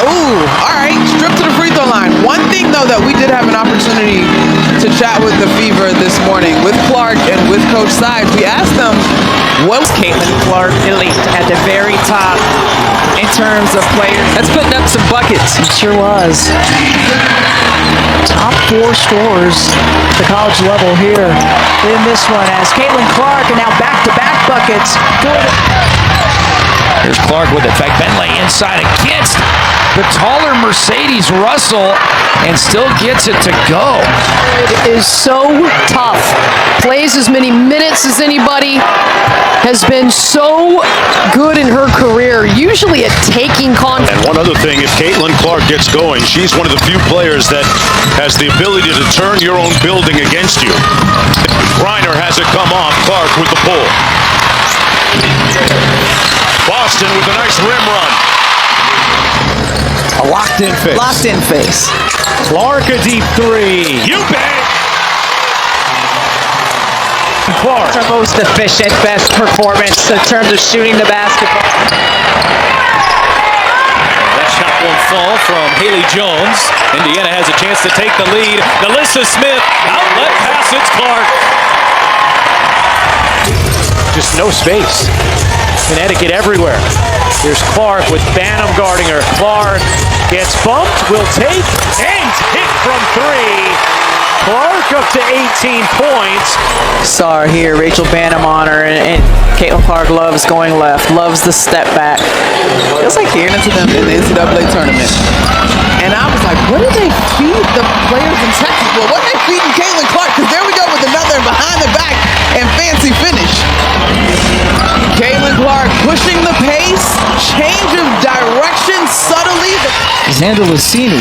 Ooh, all right, stripped to the free throw line. One thing, though, that we did have an opportunity to chat with the Fever this morning, with Clark and with Coach Sides. We asked them, what was Caitlin Clark elite at the very top in terms of players? That's putting up some buckets. It sure was. Top 4 scorers at the college level here in this one as Caitlin Clark, and now back-to-back buckets for the... Here's Clark with it. Bentley inside against the taller Mercedes Russell and still gets it to go. It is so tough. Plays as many minutes as anybody. Has been so good in her career. Usually at taking confidence. And one other thing, if Caitlin Clark gets going, she's one of the few players that has the ability to turn your own building against you. Reiner has it come off. Clark with the pull. Boston with a nice rim run. A locked-in face. Locked-in face. Clark a deep three. You bet. Clark. Her most efficient, best performance in terms of shooting the basketball. That shot won't fall from Haley Jones. Indiana has a chance to take the lead. Melissa Smith, outlet pass, it's Clark. Just no space. Connecticut everywhere. Here's Clark with Banham guarding her. Clark gets bumped, will take, and hit from 3. Clark up to 18 points. Saw her here, Rachel Banham on her, and Caitlin Clark loves going left, loves the step back. Feels like hearing it to them in the NCAA tournament. And I was like, what did they feed the players in Texas? Well, what are they feeding Caitlin Clark? Because there we go with another behind the back and fancy finish. Caitlin Clark pushing the pace, change of direction subtly. Xander Lucini,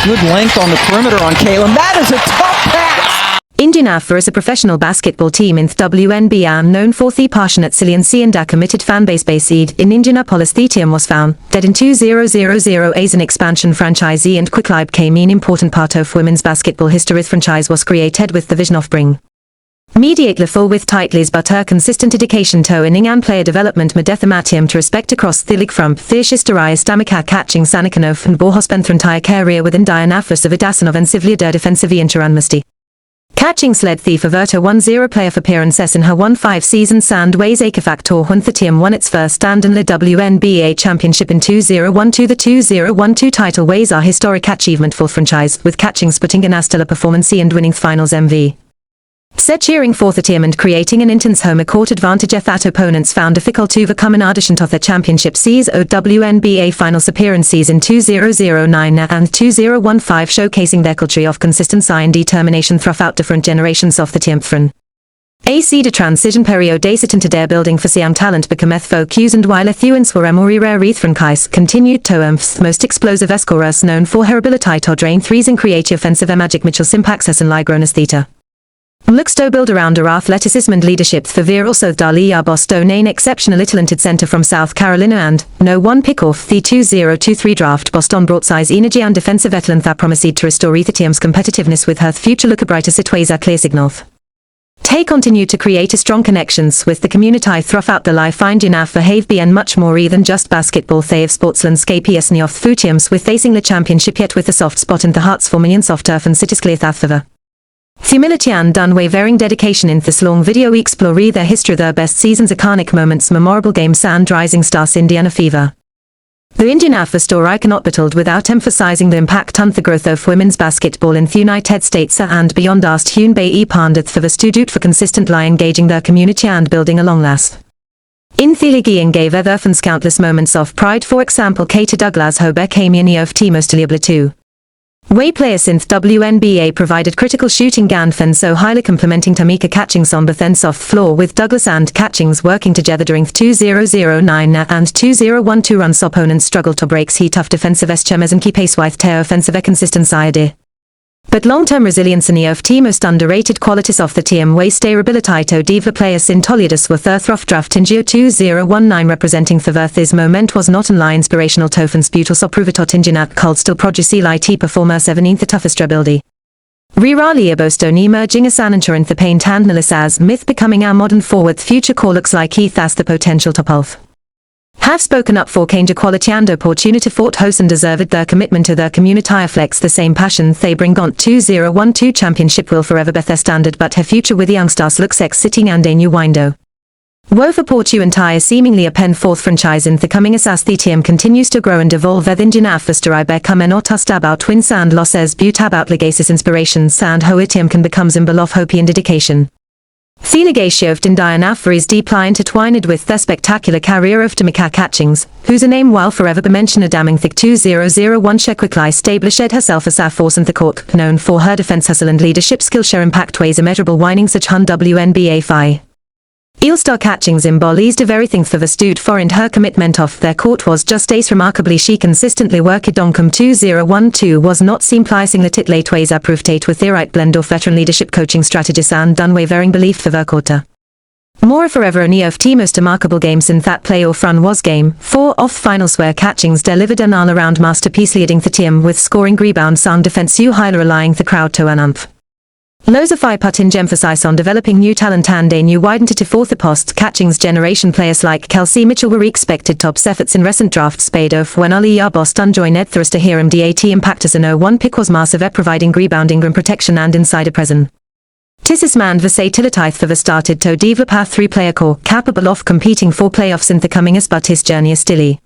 good length on the perimeter on Caitlin. That is a tough pass. Indiana Fever is a professional basketball team in the WNBA known for the passionate Silencii and a committed fanbase based in Indianapolis. The team was found dead in 2000 as an expansion franchisee and quickly became an important part of women's basketball history. The franchise was created with the vision of bring mediately full with titles but her consistent dedication to winning and player development medethematium to respect across the league from Theoshistoria Stamika catching Sanikanov and Borja spent their entire career within Indiana Fever of Idasan offensively der defensive interanmasti. Catching sled thief averter 1-0 playoff appearances in her 1-5 season and ways a factor when the team won its first stand in the WNBA championship in 2012. The 2012 title ways are historic achievement for franchise with catching putting in a stellar performance and winning finals MV. Said cheering for the team and creating an intense home court advantage that opponents found difficult to overcome in addition to the championship season WNBA finals appearances in 2009 and 2015 showcasing their culture of consistency and determination throughout different generations of the team. AC the transition period dated into their building for young talent become focus and while Ethuans were more rare Reithrankais continued to most explosive scorers known for her ability to drain threes and create offensive magic Mitchell's impacts and Ligronas theta. Looks to build around her athleticism and leadership. Favir also Dalia Boston, an exceptionally talented center from South Carolina and no one pick off the 2023 draft. Boston brought size energy and defensive excellence that promised to restore the team's competitiveness with her future look brighter situays a clear signal. They continue to create a strong connections with the community throughout the life find enough for have and much more than just basketball. They have sports landscape of the food teams with facing the championship yet with a soft spot in the hearts for millions of turf and cities clear Fever. Humility and unwavering dedication in this long video explore their history, their best seasons, iconic moments, memorable games and rising stars. Indiana Fever. The Indiana Fever story cannot be told without emphasizing the impact and the growth of women's basketball in the United States and beyond. Asked Hune Bay Pandit Fivers to do for consistently engaging their community and building a long last. In the league and gave other fans countless moments of pride. For example, Katie Douglas Hobeck came in of team mostly able to. Way players in the WNBA provided critical shooting and fans so highly complementing Tamika Catchings on both ends of the floor with Douglas and Catchings working together during the 2009 and 2012 runs. Opponents struggled to break the tough defensive schemes and keep pace with their offensive consistency idea. But long-term resilience in the team most underrated qualities of the team way stay ability to diva players in Toledo's with their rough draft in Geo 2019 representing the this moment was not only inspirational to fans but also proved that Indiana could still produce elite performers even in the toughest ability. Rarely Boston emerging as an insurance the paint and as myth becoming our modern forward future core looks like Keith has the potential to pull. Have spoken up for change equality and opportunity fought host and deserved their commitment to their community flex the same passion they bring on 2012 championship will forever be their standard but her future with the young stars looks exciting and a new window. Woe for Portu entire seemingly a pen fourth franchise in the coming as the team continues to grow and evolve with Indiana Fever become an otust about twins and losses beauty about legacies inspirations and how it can become symbol of hope and dedication. The legacy of Indiana Fever is deeply intertwined with the spectacular career of Tamika Catchings, whose name will forever be mentioned damning thick 2001 she quickly established herself as a force in the court, known for her defense hustle and leadership skill share impact ways immeasurable winning such hun WNBA fi. All-star Catchings embodies of everything for the stood for and her commitment off their court was just as remarkably she consistently worked on 2012 was not simply let it late ways approved it with the right blend of veteran leadership coaching strategies and unwavering belief for their quarter. More forever any of the most remarkable games in that playoff run was game 4 of finals where Catchings delivered an all-around masterpiece leading the team with scoring rebounds and defense highly relying the crowd to an umph. Loads of put-in emphasis on developing new talent and a new identity for the post-Catchings generation players like Kelsey Mitchell were expected tops efforts in recent drafts paid off when Aliyah Boston joined Ed Thruster here MDAT impact as a 0-1 pick was massive at providing rebounding rim protection and insider presence. Tissus man versatility for the started to diva path 3-player core capable of competing for playoffs in the coming as but his journey is still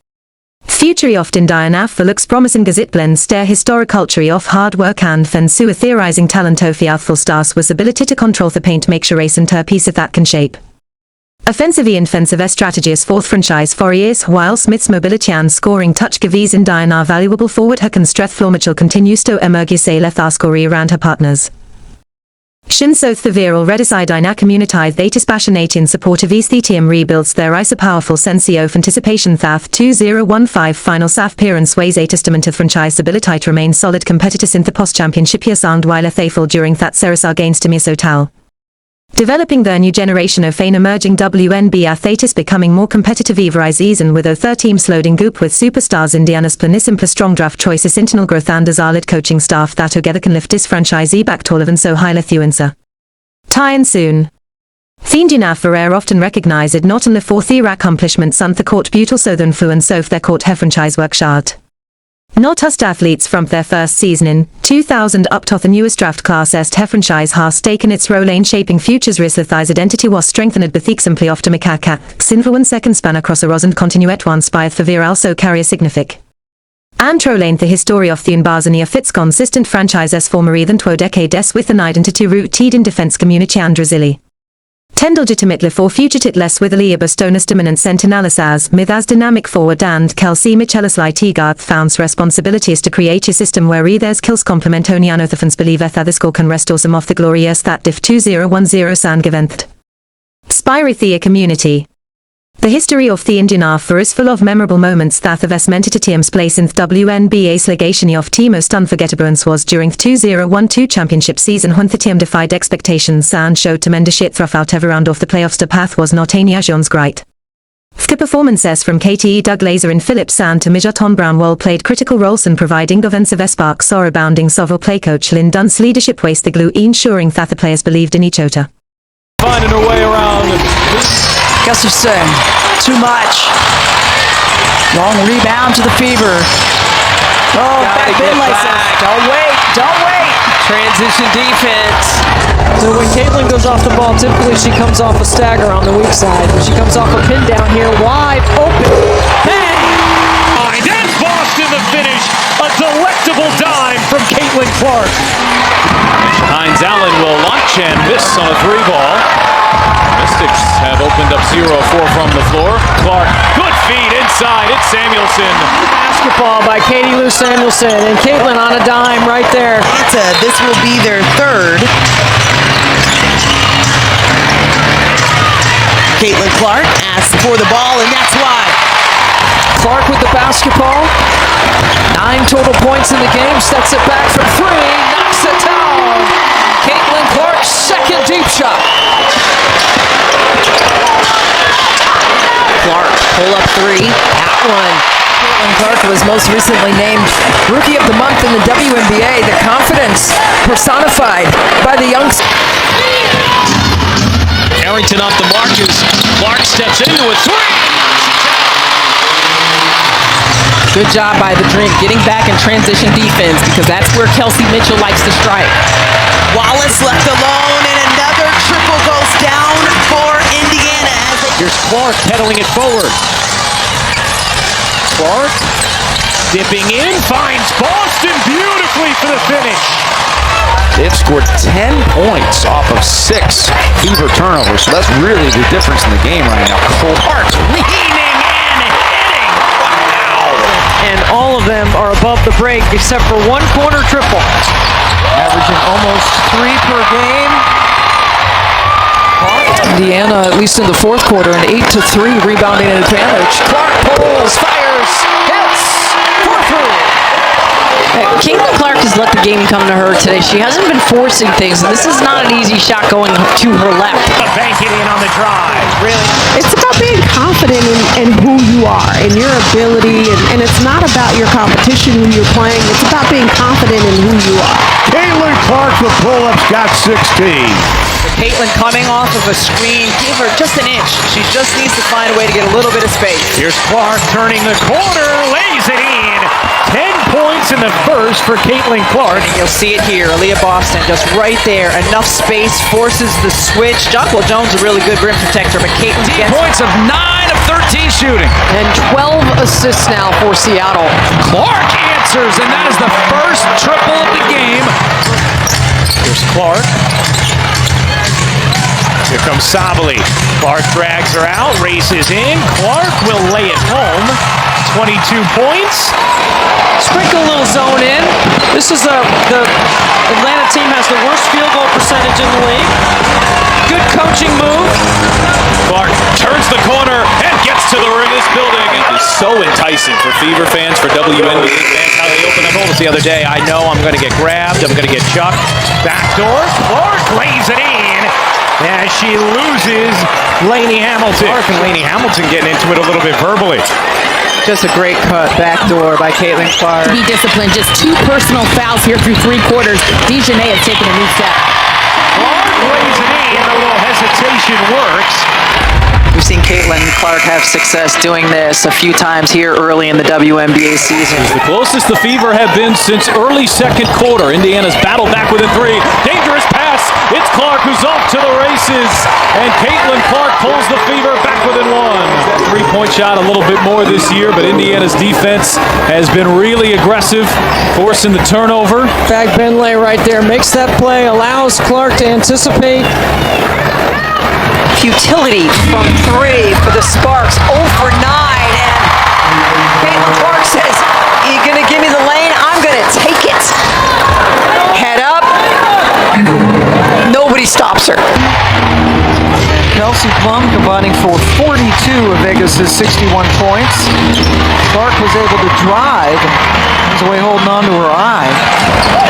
future of Indiana Fever looks promising as it blends their historic culture of hard work and fensu theorizing talent of the youthful stars with ability to control the paint make sure race into a piece of that can shape. Offensive and defensive strategies fourth franchise for years while Smith's mobility and scoring touch gives Indiana valuable forward her can strength floor Mitchell continues to emerge as a left scorer around her partners. Shinsoth the viral Rediside Ina community that is passionate in support of the team rebuilds their ice a powerful sense of anticipation that 2015 final SAF appearance weighs a testament to franchise ability to remain solid competitors in the post-championship years and while a faithful during that series against Minnesota. Developing their new generation of an emerging WNBA athletes becoming more competitive every season with their teams loading group with superstars Indiana's plan simple strong draft choices internal growth and a solid coaching staff that together can lift this franchise back taller than so high influencer. Tie and soon. The Indiana Fever often recognized not only for their accomplishments on the court but also the influence of their court her franchise work shard. Not just athletes from their first season in 2000 up to the newest draft class as her franchise has taken its role in shaping futures Rislith's identity was strengthened but simply after Mikaka's influence second span across a and continue at once by the Fever also carry a significant and trolling the history of the Unbarzania fits consistent franchises for more than 2 decades with an identity rooted in defense community and resilience. Tend legitimately for future titless with Aliyah Boston's dominant sentinels as myth as dynamic forward and Kelsey Mitchell's Lightigarth founds responsibilities to create a system where either's kills complement only and the fans believe that the score can restore some of the glorious that diff 2010 sang event. Spire the community. The history of the Indiana Fever is full of memorable moments that have cemented a team's place in the WNBA's legacy of the most unforgettable was during the 2012 championship season when the team defied expectations and showed tremendous shit throughout every round of the playoffs. The path was not any Jones great. The performances from KTE Doug Laser and Phillips and Tamija Ton Brownwell played critical roles in providing offensive sparks or abounding Sovel play coach Lynn Dunn's leadership was the glue ensuring that the players believed in each other. Finding her way around. Gustafson, too much. Long rebound to the Fever. Oh, back Finlay says, don't wait. Transition defense. So when Caitlin goes off the ball, typically she comes off a stagger on the weak side. But she comes off a pin down here, wide open. And Boston the finish. A delectable dime from Caitlin Clark. Hines Allen will launch and miss on a 3-ball. Mystics have opened up 0-4 from the floor. Clark, good feed inside. It's Samuelson. Basketball by Katie Lou Samuelson and Caitlin on a dime right there. This will be their third. Caitlin Clark asks for the ball, and that's why. Clark with the basketball. 9 total points in the game. Steps it back from 3. Knocks it down. Caitlin Clark's second deep shot. Clark, pull up 3. That one. Caitlin Clark was most recently named Rookie of the Month in the WNBA. The confidence personified by the young. Harrington off the mark as Clark steps into a 3. Good job by the Dream, getting back in transition defense because that's where Kelsey Mitchell likes to strike. Wallace left alone, and another triple goes down for Indiana. Here's Clark pedaling it forward. Clark dipping in, finds Boston beautifully for the finish. They've scored 10 points off of 6 Fever turnovers, so that's really the difference in the game right now. Clark leaning in, hitting. Wow. And all of them are above the break except for one corner triple. Averaging almost 3 per game. Indiana, at least in the fourth quarter, an 8-3 rebounding advantage. Clark pulls, fires, hits, 4-3. Caitlin Clark has let the game come to her today. She hasn't been forcing things, and this is not an easy shot going to her left. Banking in on the drive. Really? It's about being confident in who you are and your ability, and it's not about your competition when you're playing. It's about being confident in who you are. Caitlin Clark, the pull-ups, got 16. Caitlin coming off of a screen, give her just an inch. She just needs to find a way to get a little bit of space. Here's Clark turning the corner, lays it in. 10 points in the first for Caitlin Clark. And you'll see it here. Aaliyah Boston just right there. Enough space, forces the switch. Jonquil Jones a really good rim protector, but Caitlin gets Points of 9 of 13 shooting. And 12 assists now for Seattle. Clark answers, and that is the first triple of the game. Here's Clark. Here comes Sabali. Clark drags her out, races in. Clark will lay it home. 22 points. Sprinkle a little zone in. This is the Atlanta team has the worst field goal percentage in the league. Good coaching move. Clark turns the corner and gets to the rim. This building is so enticing for Fever fans, for WNBA fans. How they opened up holes the other day. I know I'm going to get grabbed. I'm going to get chucked. Backdoor. Clark lays it in as she loses Lainey Hamilton. Clark and Lainey Hamilton getting into it a little bit verbally. just a great cut backdoor by Caitlin Clark. Be disciplined. Just 2 personal fouls here through 3 quarters. Dejanay has taken a new step. Clark lays it in. A little hesitation works. We've seen Caitlin Clark have success doing this a few times here early in the WNBA season. The closest the Fever have been since early second quarter. Indiana's battled back within 3. Dangerous pass. It's Clark who's off to the races. And Caitlin Clark pulls the Fever back within 1. That 3-point shot a little bit more this year, but Indiana's defense has been really aggressive, forcing the turnover. Fag Benlay right there makes that play, allows Clark to anticipate. Futility from 3 for the Sparks, 0 for 9, and Caitlin Clark says, "You're gonna give me the lane, I'm gonna take it." Head up, nobody stops her. Kelsey Plum combining for 42 of Vegas' 61 points. Clark was able to drive, was away holding on to her eye.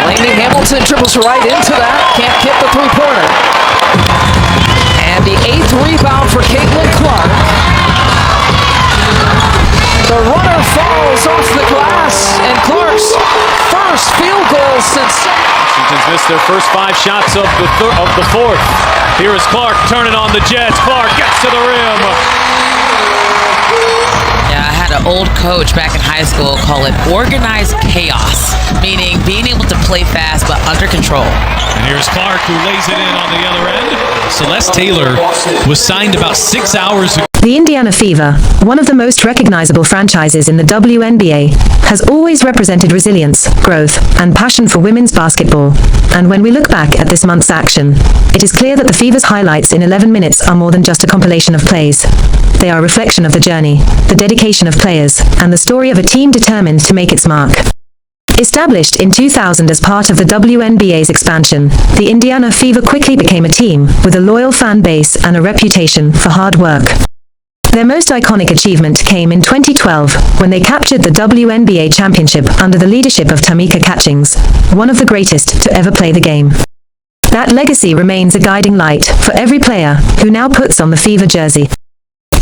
Lainey Hamilton dribbles right into that, can't get the 3-pointer. And the 8th rebound for Caitlin Clark. The runner falls off the glass, and Clark's first field goal since Washington's missed their first 5 shots of the fourth. Here is Clark turning on the Jets. Clark gets to the rim. Yeah, I had an old coach back in high school call it organized chaos, meaning being able to play fast but under control. And here's Clark who lays it in on the other end. Celeste Taylor was signed about 6 hours ago. The Indiana Fever, one of the most recognizable franchises in the WNBA, has always represented resilience, growth, and passion for women's basketball. And when we look back at this month's action, it is clear that the Fever's highlights in 11 minutes are more than just a compilation of plays. They are a reflection of the journey, the dedication of players, and the story of a team determined to make its mark. Established in 2000 as part of the WNBA's expansion, the Indiana Fever quickly became a team with a loyal fan base and a reputation for hard work. Their most iconic achievement came in 2012, when they captured the WNBA championship under the leadership of Tamika Catchings, one of the greatest to ever play the game. That legacy remains a guiding light for every player who now puts on the Fever jersey.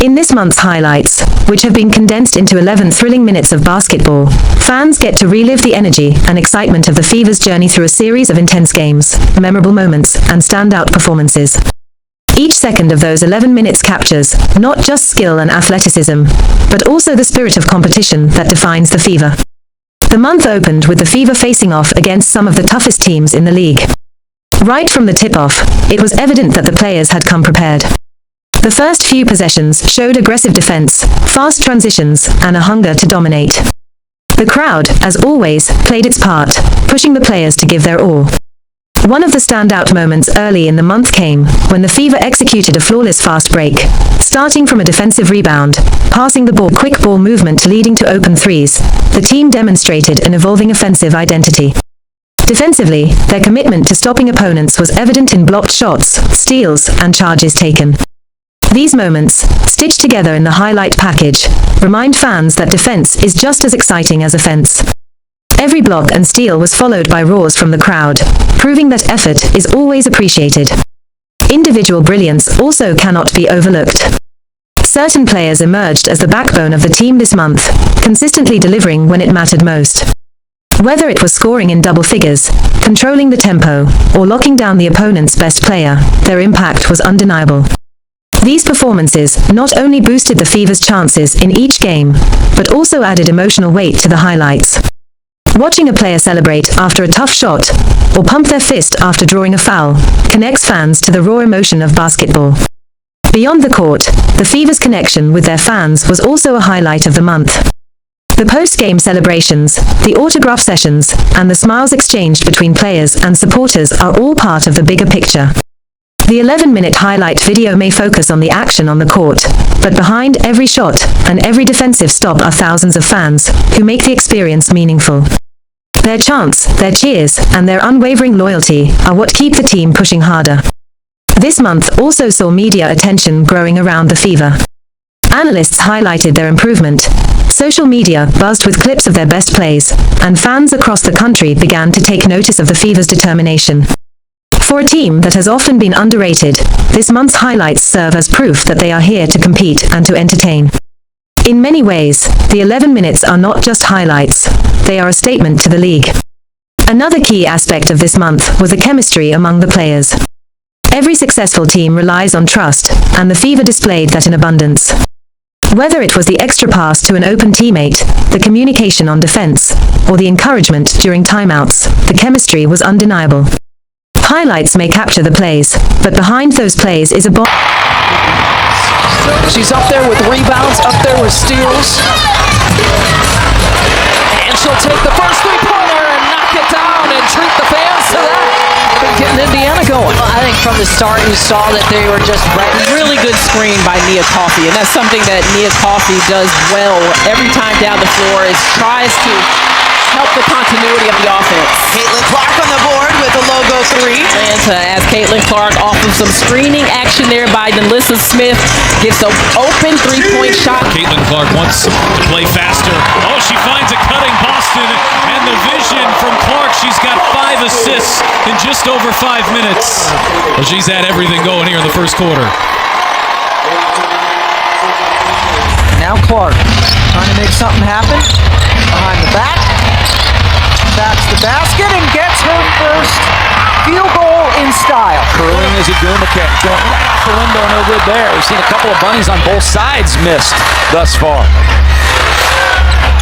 In this month's highlights, which have been condensed into 11 thrilling minutes of basketball, fans get to relive the energy and excitement of the Fever's journey through a series of intense games, memorable moments, and standout performances. Each second of those 11 minutes captures not just skill and athleticism, but also the spirit of competition that defines the Fever. The month opened with the Fever facing off against some of the toughest teams in the league. Right from the tip-off, it was evident that the players had come prepared. The first few possessions showed aggressive defense, fast transitions, and a hunger to dominate. The crowd, as always, played its part, pushing the players to give their all. One of the standout moments early in the month came when the Fever executed a flawless fast break, starting from a defensive rebound, passing the ball, quick ball movement leading to open threes. The team demonstrated an evolving offensive identity. Defensively, their commitment to stopping opponents was evident in blocked shots, steals, and charges taken. These moments, stitched together in the highlight package, remind fans that defense is just as exciting as offense. Every block and steal was followed by roars from the crowd, proving that effort is always appreciated. Individual brilliance also cannot be overlooked. Certain players emerged as the backbone of the team this month, consistently delivering when it mattered most. Whether it was scoring in double figures, controlling the tempo, or locking down the opponent's best player, their impact was undeniable. These performances not only boosted the Fever's chances in each game, but also added emotional weight to the highlights. Watching a player celebrate after a tough shot, or pump their fist after drawing a foul, connects fans to the raw emotion of basketball. Beyond the court, the Fever's connection with their fans was also a highlight of the month. The post-game celebrations, the autograph sessions, and the smiles exchanged between players and supporters are all part of the bigger picture. The 11-minute highlight video may focus on the action on the court, but behind every shot and every defensive stop are thousands of fans who make the experience meaningful. Their chants, their cheers, and their unwavering loyalty are what keep the team pushing harder. This month also saw media attention growing around the Fever. Analysts highlighted their improvement, social media buzzed with clips of their best plays, and fans across the country began to take notice of the Fever's determination. For a team that has often been underrated, this month's highlights serve as proof that they are here to compete and to entertain. In many ways, the 11 minutes are not just highlights, they are a statement to the league. Another key aspect of this month was the chemistry among the players. Every successful team relies on trust, and the Fever displayed that in abundance. Whether it was the extra pass to an open teammate, the communication on defense, or the encouragement during timeouts, the chemistry was undeniable. Highlights may capture the plays, but behind those plays is a ball. She's up there with rebounds, up there with steals. And she'll take the first three-pointer and knock it down and treat the fans to that. Getting Indiana going. Well, I think from the start you saw that they were just really good screen by Nia Coffey, and that's something that Nia Coffey does well every time down the floor, is tries to help the continuity of the offense. Caitlin Clark on the board with a logo 3. And as Caitlin Clark off of some screening action there by Delissa Smith, gets an open three-point shot. Caitlin Clark wants to play faster. Oh, she finds a cutting Boston, and the vision from Clark. She's got 5 assists in just over 5 minutes. Well, she's had everything going here in the first quarter. Now Clark trying to make something happen behind the back. Backs the basket and gets her first field goal in style. Curling as a Guma kick. Going right off the window, no good there. We've seen a couple of bunnies on both sides missed thus far.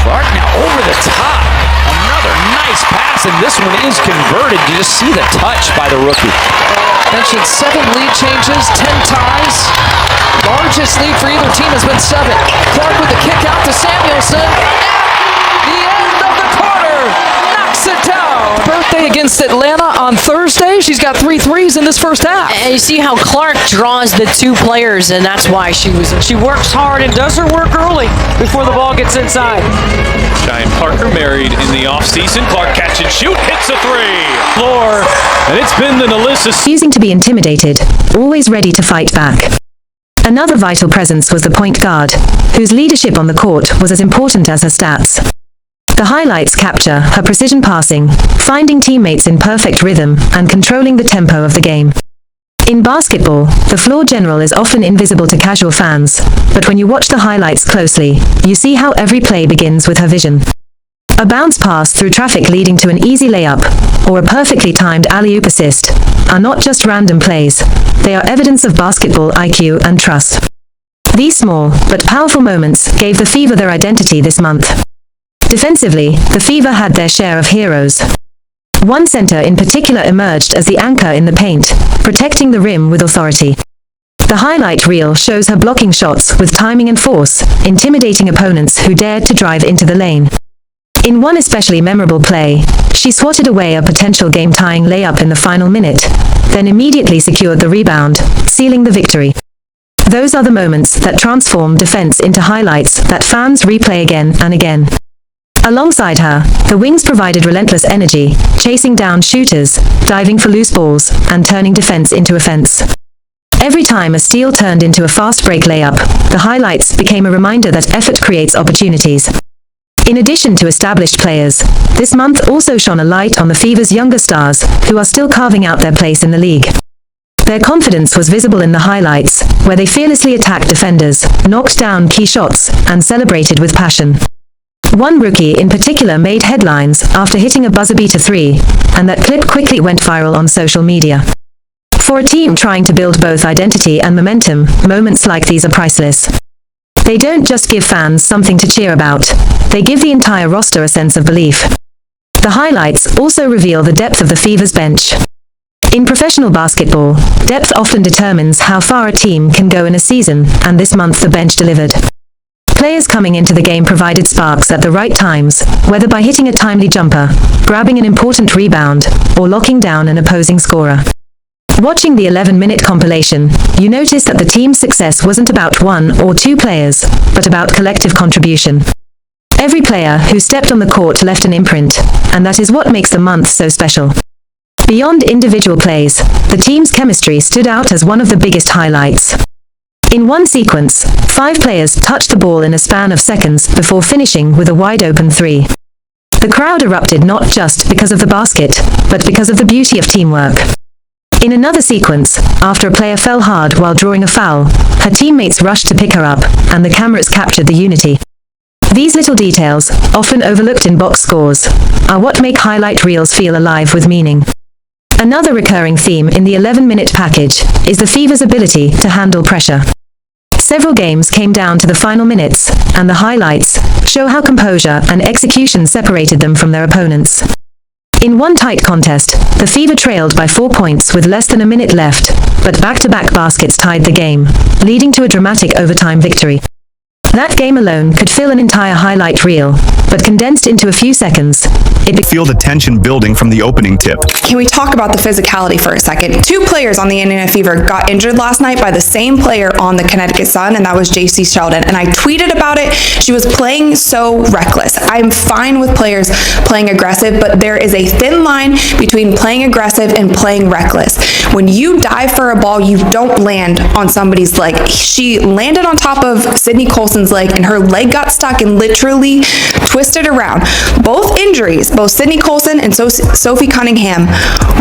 Clark now over the top. Another nice pass, and this one is converted. You just see the touch by the rookie. Mentioned 7 lead changes, 10 ties. Largest lead for either team has been 7. Clark with the kick out to Samuelson. The end of the quarter. Knocks it down. Birthday against Atlanta on Thursday. She's got 3 threes in this first half. And you see how Clark draws the 2 players, and that's why she works hard and does her work early before the ball gets inside. Giant Parker married in the offseason. Clark catch and shoot, hits a 3. Floor, and it's been the Delissa. Refusing to be intimidated, always ready to fight back. Another vital presence was the point guard, whose leadership on the court was as important as her stats. The highlights capture her precision passing, finding teammates in perfect rhythm, and controlling the tempo of the game. In basketball, the floor general is often invisible to casual fans, but when you watch the highlights closely, you see how every play begins with her vision. A bounce pass through traffic leading to an easy layup, or a perfectly timed alley-oop assist are not just random plays. They are evidence of basketball IQ and trust. These small, but powerful moments gave the Fever their identity this month. Defensively, the Fever had their share of heroes. One center in particular emerged as the anchor in the paint, protecting the rim with authority. The highlight reel shows her blocking shots with timing and force, intimidating opponents who dared to drive into the lane. In one especially memorable play, she swatted away a potential game-tying layup in the final minute, then immediately secured the rebound, sealing the victory. Those are the moments that transform defense into highlights that fans replay again and again. Alongside her, the Wings provided relentless energy, chasing down shooters, diving for loose balls, and turning defense into offense. Every time a steal turned into a fast break layup, the highlights became a reminder that effort creates opportunities. In addition to established players, this month also shone a light on the Fever's younger stars, who are still carving out their place in the league. Their confidence was visible in the highlights, where they fearlessly attacked defenders, knocked down key shots, and celebrated with passion. One rookie in particular made headlines after hitting a buzzer-beater three, and that clip quickly went viral on social media. For a team trying to build both identity and momentum, moments like these are priceless. They don't just give fans something to cheer about, they give the entire roster a sense of belief. The highlights also reveal the depth of the Fever's bench. In professional basketball, depth often determines how far a team can go in a season, and this month the bench delivered. Players coming into the game provided sparks at the right times, whether by hitting a timely jumper, grabbing an important rebound, or locking down an opposing scorer. Watching the 11-minute compilation, you notice that the team's success wasn't about one or two players, but about collective contribution. Every player who stepped on the court left an imprint, and that is what makes the month so special. Beyond individual plays, the team's chemistry stood out as one of the biggest highlights. In one sequence, 5 players touched the ball in a span of seconds before finishing with a wide-open three. The crowd erupted not just because of the basket, but because of the beauty of teamwork. In another sequence, after a player fell hard while drawing a foul, her teammates rushed to pick her up, and the cameras captured the unity. These little details, often overlooked in box scores, are what make highlight reels feel alive with meaning. Another recurring theme in the 11-minute package is the Fever's ability to handle pressure. Several games came down to the final minutes, and the highlights show how composure and execution separated them from their opponents. In one tight contest, the Fever trailed by 4 points with less than a minute left, but back-to-back baskets tied the game, leading to a dramatic overtime victory. That game alone could fill an entire highlight reel, but condensed into a few seconds, it feel the tension building from the opening tip. Can we talk about the physicality for a second? 2 players on the Indiana Fever got injured last night by the same player on the Connecticut Sun, and that was JC Sheldon. And I tweeted about it. She was playing so reckless. I'm fine with players playing aggressive, but there is a thin line between playing aggressive and playing reckless. When you dive for a ball, you don't land on somebody's leg. She landed on top of Sydney Colson's leg, and her leg got stuck and literally twisted around. Both injuries, both Sydney Colson and Sophie Cunningham,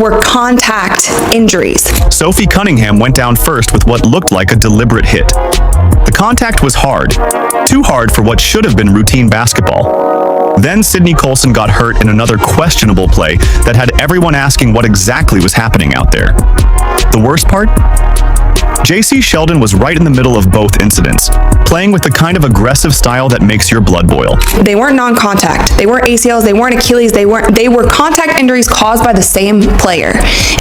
were contact injuries. Sophie Cunningham went down first with what looked like a deliberate hit. The contact was hard, too hard for what should have been routine basketball. Then Sydney Colson got hurt in another questionable play that had everyone asking what exactly was happening out there. The worst part? JC Sheldon was right in the middle of both incidents, playing with the kind of aggressive style that makes your blood boil. They weren't non-contact. They weren't ACLs. They weren't Achilles. They were contact injuries caused by the same player.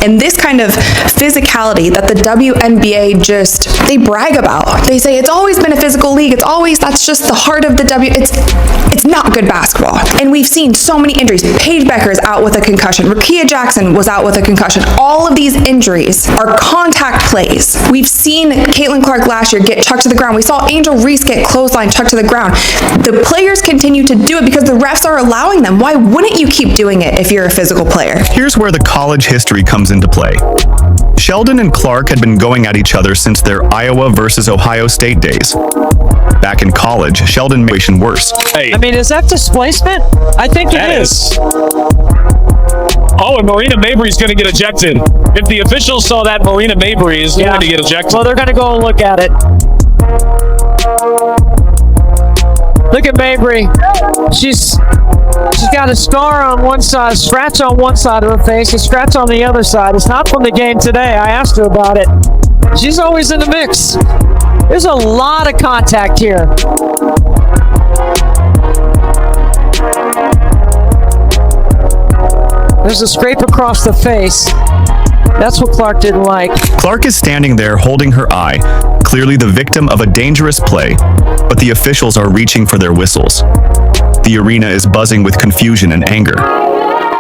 And this kind of physicality that the WNBA they brag about. They say it's always been a physical league. That's just the heart of the It's not good basketball. And we've seen so many injuries. Paige Becker's out with a concussion. Rakia Jackson was out with a concussion. All of these injuries are contact plays. We've seen Caitlin Clark last year get chucked to the ground. We saw Angel Reese get clothesline chucked to the ground. The players continue to do it because the refs are allowing them. Why wouldn't you keep doing it if you're a physical player? Here's where the college history comes into play. Sheldon and Clark had been going at each other since their Iowa versus Ohio State days. Back in college, Sheldon made it worse. I mean, is that displacement? I think it is. Oh, and Marina Mabry's going to get ejected. If the officials saw that, Marina Mabry is going to get ejected. Well, they're going to go and look at it. Look at Mabry. She's got a scar on one side, a scratch on one side of her face, a scratch on the other side. It's not from the game today. I asked her about it. She's always in the mix. There's a lot of contact here. There's a scrape across the face. That's what Clark didn't like. Clark is standing there holding her eye, clearly the victim of a dangerous play, but the officials are reaching for their whistles. The arena is buzzing with confusion and anger.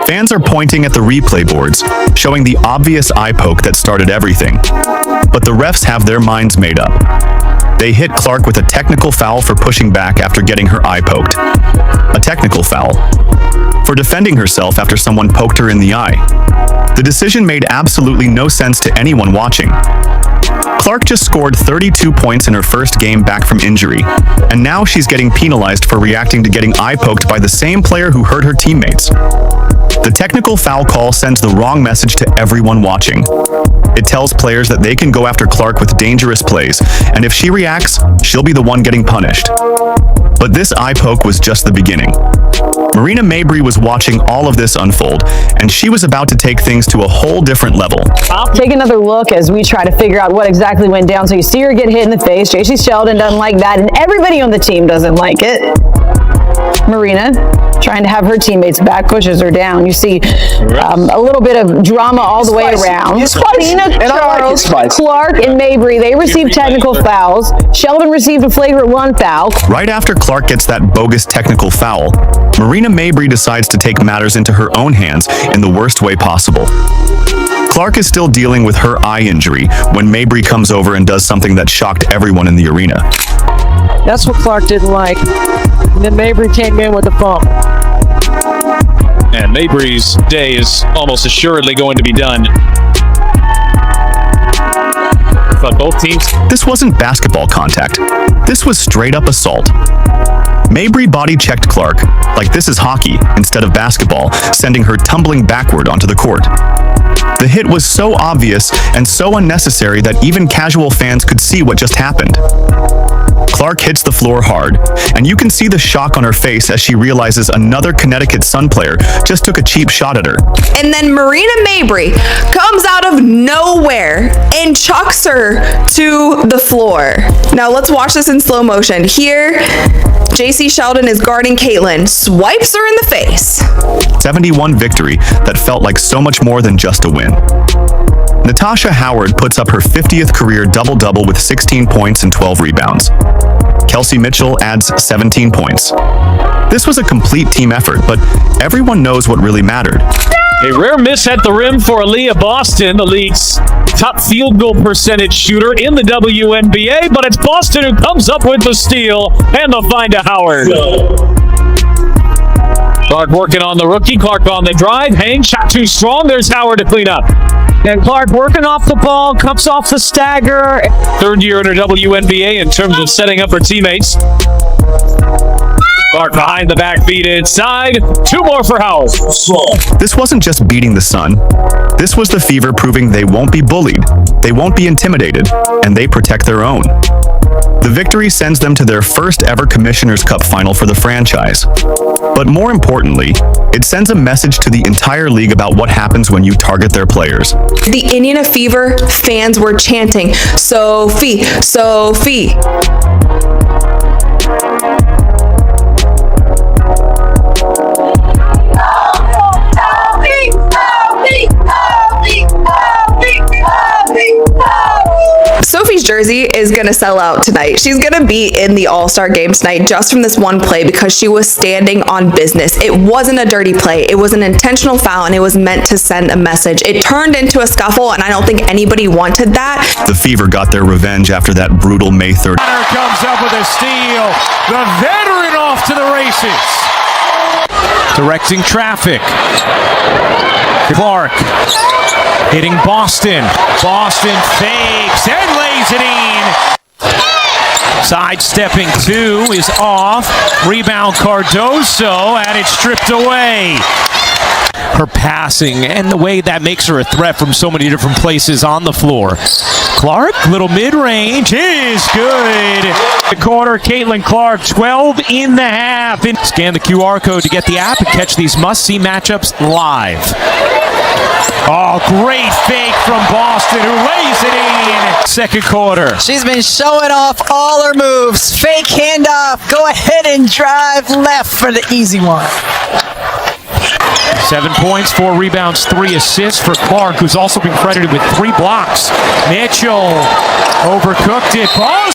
Fans are pointing at the replay boards, showing the obvious eye poke that started everything. But the refs have their minds made up. They hit Clark with a technical foul for pushing back after getting her eye poked. A technical foul for defending herself after someone poked her in the eye. The decision made absolutely no sense to anyone watching. Clark just scored 32 points in her first game back from injury, and now she's getting penalized for reacting to getting eye poked by the same player who hurt her teammates. The technical foul call sends the wrong message to everyone watching. It tells players that they can go after Clark with dangerous plays, and if she reacts, she'll be the one getting punished. But this eye poke was just the beginning. Marina Mabrey was watching all of this unfold, and she was about to take things to a whole different level. Take another look as we try to figure out what exactly went down. So you see her get hit in the face. J.C. Sheldon doesn't like that, and everybody on the team doesn't like it. Marina, trying to have her teammates back, pushes her down. You see a little bit of drama all the way around. Tina, Charles, Clark, and Mabrey, they received technical fouls. Sheldon received a flagrant 1 foul. Right after Clark gets that bogus technical foul, Marina Mabrey decides to take matters into her own hands in the worst way possible. Clark is still dealing with her eye injury when Mabrey comes over and does something that shocked everyone in the arena. That's what Clark didn't like. And then Mabrey came in with a bump. And Mabrey's day is almost assuredly going to be done. But both teams. This wasn't basketball contact. This was straight up assault. Mabrey body checked Clark like this is hockey instead of basketball, sending her tumbling backward onto the court. The hit was so obvious and so unnecessary that even casual fans could see what just happened. Clark hits the floor hard, and you can see the shock on her face as she realizes another Connecticut Sun player just took a cheap shot at her. And then Marina Mabrey comes out of nowhere and chucks her to the floor. Now let's watch this in slow motion. Here, J.C. Sheldon is guarding Caitlin, swipes her in the face. 71 victory that felt like so much more than just a win. Natasha Howard puts up her 50th career double-double with 16 points and 12 rebounds. Kelsey Mitchell adds 17 points. This was a complete team effort, but everyone knows what really mattered. A rare miss at the rim for Aaliyah Boston, the league's top field goal percentage shooter in the WNBA, but it's Boston who comes up with the steal and the find to Howard. Clark working on the rookie. Clark on the drive. Hang, shot too strong. There's Howard to clean up. And Clark working off the ball, comes off the stagger. Third year in her WNBA in terms of setting up her teammates. Clark behind the back, feed inside. 2 more for Howard. This wasn't just beating the Sun. This was the Fever proving they won't be bullied, they won't be intimidated, and they protect their own. The victory sends them to their first ever Commissioner's Cup final for the franchise. But more importantly, it sends a message to the entire league about what happens when you target their players. The Indiana Fever fans were chanting, "Sophie, Sophie." Sophie's jersey is going to sell out tonight. She's going to be in the All-Star game tonight just from this one play because she was standing on business. It wasn't a dirty play. It was an intentional foul, and it was meant to send a message. It turned into a scuffle, and I don't think anybody wanted that. The Fever got their revenge after that brutal May 3rd. Comes up with a steal. The veteran off to the races. Directing traffic. Clark hitting Boston. Boston fakes and lays it in. Sidestepping 2 is off. Rebound Cardoso, and it's stripped away. her passing and the way that makes her a threat from so many different places on the floor. Clark, little mid-range is good. The quarter, Caitlin Clark, 12 in the half. Scan the QR code to get the app and catch these must-see matchups live. Oh, great fake from Boston, who lays it in. Second quarter. She's been showing off all her moves. Fake handoff. Go ahead and drive left for the easy one. 7 points, 4 rebounds, 3 assists for Clark, who's also been credited with 3 blocks. Mitchell overcooked it.